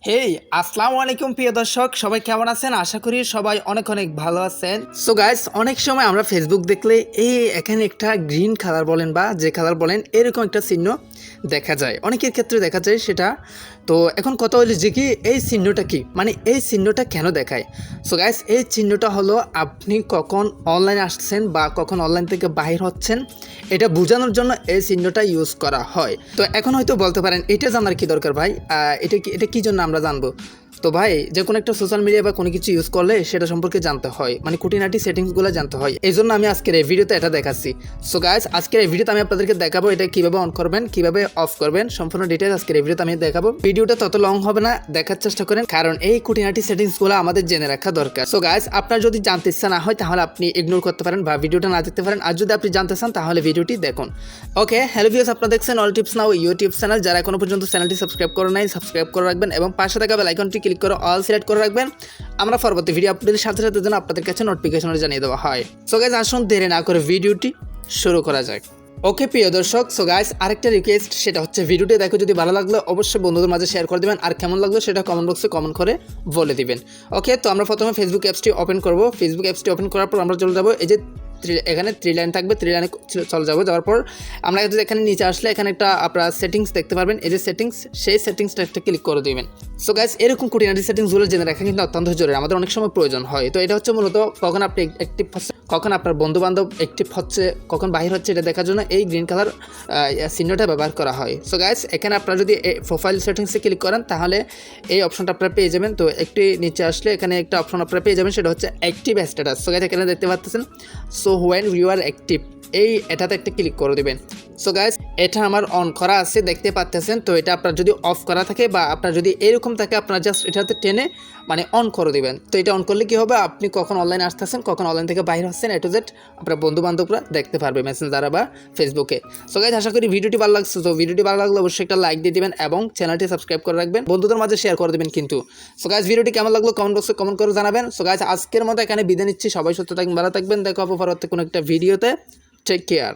হেই আসসালামু আলাইকুম প্রিয় দর্শক, সবাই কেমন আছেন? আশা করি সবাই অনেক অনেক ভালো আছেন। সো গাইস, অনেক সময় আমরা ফেসবুক দেখলে এখানে একটা গ্রিন কালার বলেন বা যে কালার বলেন এরকম একটা চিহ্ন দেখা যায়, অনেকের ক্ষেত্রে দেখা যায় সেটা। তো এখন কথা হলো যে কি এই চিহ্নটা কি, মানে এই চিহ্নটা কেন দেখায়? সো গাইস, এই চিহ্নটা হলো আপনি কখন অনলাইনে আসছেন বা কখন অনলাইন থেকে বাহির হচ্ছেন এটা বোঝানোর জন্য এই চিহ্নটা ইউজ করা হয়। তো এখন হয়তো বলতে পারেন এটা জানার কি দরকার ভাই, এটা কি জন্য আমরা জানবো? তো ভাই, যে কোনো একটা সোশ্যাল মিডিয়া বা কোনো কিছু ইউজ করলে সেটা সম্পর্কে জানতে হয়, মানে খুঁটিনাটি সেটিংসগুলো জানতে হয়। এই জন্য আমি আজকের এই ভিডিওতে এটা দেখাচ্ছি। সো গাইস, আজকের এই ভিডিওতে আমি আপনাদেরকে দেখাবো এটা কীভাবে অন করবেন, কীভাবে অফ করবেন, সম্পূর্ণ ডিটেলস আজকের এই ভিডিওতে আমি দেখাবো। ভিডিওটা তত লং হবে না, দেখার চেষ্টা করেন, কারণ এই খুঁটিনাটি সেটিংসগুলো আমাদের জেনে রাখা দরকার। সো গাইস, আপনার যদি জানতে ইচ্ছা না হয় তাহলে আপনি ইগনোর করতে পারেন বা ভিডিওটা না দেখতে পারেন, আর যদি আপনি জানতে চান তাহলে ভিডিওটি দেখুন। ওকে, হ্যালো ভিউয়ার্স, আপনারা দেখছেন অল টিপস নাও ইউটিউব চ্যানেল। যারা এখনো পর্যন্ত চ্যানেলটি সাবস্ক্রাইব করে নাই, সাবস্ক্রাইব করে রাখবেন এবং পাশে থাকা বেল আইকনটি ক্লিক করে অল সিলেক্ট করে রাখবেন। আমরা পরবর্তী ভিডিও আপলোডের সাথে সাথে যেন আপনাদের কাছে নোটিফিকেশন জানিয়ে দেওয়া হয়। সো গাইস, আসুন দেরি না করে ভিডিওটি শুরু করা যাক। ওকে প্রিয় দর্শক, সো গাইস আরেকটা রিকোয়েস্ট, সেটা হচ্ছে ভিডিওটি দেখো যদি ভালো লাগলো অবশ্যই বন্ধুদের মাঝে শেয়ার করে দেবেন, আর কেমন লাগলো সেটা কমেন্ট বক্সে কমেন্ট করে বলে দিবেন। ওকে, তো আমরা প্রথমে ফেসবুক অ্যাপসটি ওপেন করব। ফেসবুক অ্যাপসটি ওপেন করার পর আমরা চলে যাবো, এই যে এখানে 3 লাইন থাকবে, 3 লাইনে চলে যাবো। যাওয়ার পর আমরা যদি এখানে নিচে আসলে এখানে একটা আপনারা সেটিংস দেখতে পারবেন, এই যে সেটিংস, সেই সেটিংসটা একটা ক্লিক করে দেবেন। সো গাইস, এরকম খুঁটিনাটি সেটিংসগুলো জেনে রাখা কিন্তু অত্যন্ত জরুরি, আমাদের অনেক সময় প্রয়োজন হয়। তো এটা হচ্ছে মূলত কখন আপনি অ্যাক্টিভ হচ্ছে, কখন আপনার বন্ধু বান্ধব অ্যাক্টিভ হচ্ছে, কখন বাহির হচ্ছে, এটা দেখার জন্য এই গ্রিন কালার চিহ্নটা ব্যবহার করা হয়। সো গাইস, এখানে আপনারা যদি প্রোফাইল সেটিংসে ক্লিক করেন তাহলে এই অপশনটা আপনারা পেয়ে যাবেন। তো একটি নিচে আসলে এখানে একটা অপশন আপনারা পেয়ে যাবেন, সেটা হচ্ছে অ্যাক্টিভ স্ট্যাটাস। সো গাইস, এখানে দেখতে পাচ্ছেন so when you are active, এটাতে একটা ক্লিক করে দেবেন। সো গাইস, এটা আমার অন করা আছে দেখতে পাচ্ছেন। তো এটা আপনার যদি অফ করা থাকে বা আপনার যদি এরকম থাকে, আপনারা জাস্ট এটাতে টেনে মানে অন করে দেবেন। তো এটা অন করলে কি হবে, আপনি কখন অনলাইন আসতেছেন, কখন অনলাইন থেকে বাইরে হচ্ছেন, এ টু জেড আপনার বন্ধু বান্ধবরা দেখতে পারবে মেসেঞ্জার বা ফেসবুকে। সো গাইস, আশা করি ভিডিওটি ভালো লাগছে। তো ভিডিওটি ভালো লাগলে অবশ্যই একটা লাইক দিয়ে দিবেন এবং চ্যানেলটি সাবস্ক্রাইব করে রাখবেন, বন্ধুদের মাঝে শেয়ার করে দেবেন কিন্তু। সো গাইস, ভিডিওটি কেমন লাগলো কমেন্ট বক্সে কমেন্ট করে জানাবেন। সো গাইস, আজকের মতো এখানে বিদায় নিচ্ছি, সবাই সুস্থ থাকবেন, ভালো থাকবেন, দেখা হবে পরবর্তী কোনো একটা ভিডিওতে। Take care.